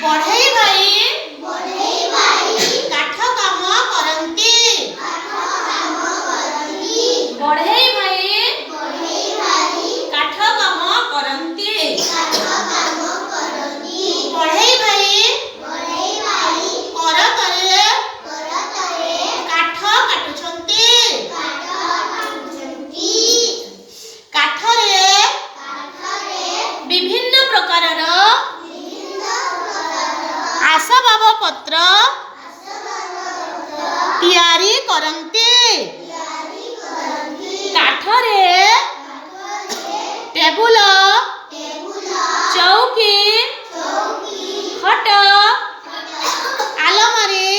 बढ़ई भाई काठ काम करती। बढ़ई भाई काठ काम करती। बढ़ई भाई करतरे काठ काटुछंती। काठरे विभिन्न प्रकारर आसबाब पत्र तैयारी करती। काठरे टेबुल चौकी खट आलमारी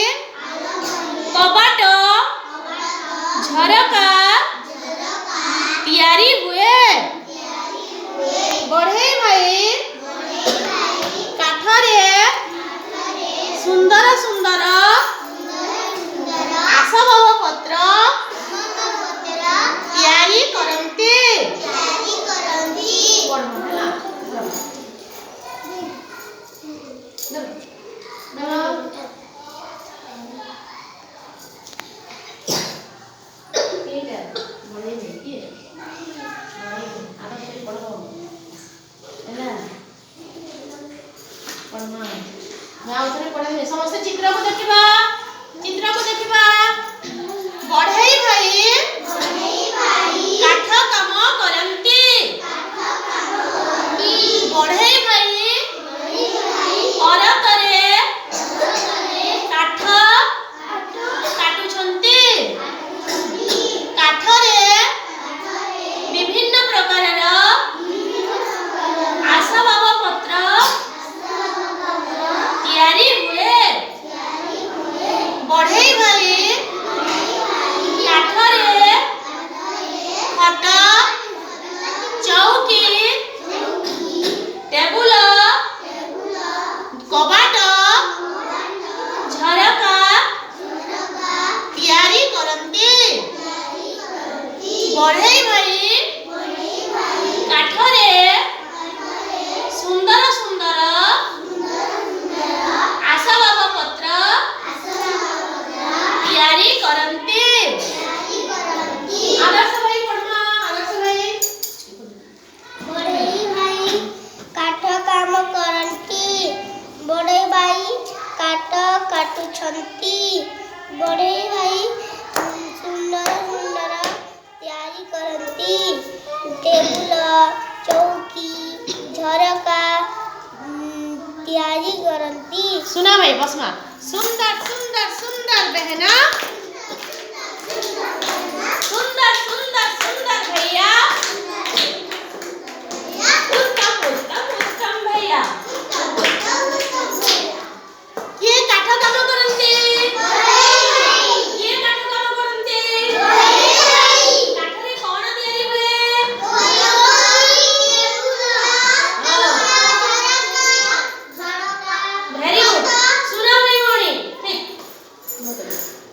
कबाट झरका तैयारी हुए। बढ़ई भाई काठरे सुंदर सुंदर आसबाब पत्र तैयारी करती। समस्त चित्र को देखिबा। बढ़ई भाई काठ काम करती। बढ़ई भाई करतरे काठ काटुछंती। काठरे विभिन्न प्रकारर आसबाब पत्र तैयारी हुए। बढ़ई भाई काठरे खट चौकी टेबुल कबाट झरका तैयारी करती। बढ़ई भाई काठरे सुंदर सुंदर आसबाब पत्र तैयारी करती। आदर्श भाई पढ़ना। आदर्श भाई बढ़ई भाई काठ काम करती। बढ़ई भाई काठ काटुछंती। बढ़ई भाई सुंदर सुंदर तैयारी करती। टेबुल चौकी झरका तैयारी करती। सुना भाई बसमा सुंदर सुंदर सुंदर बहना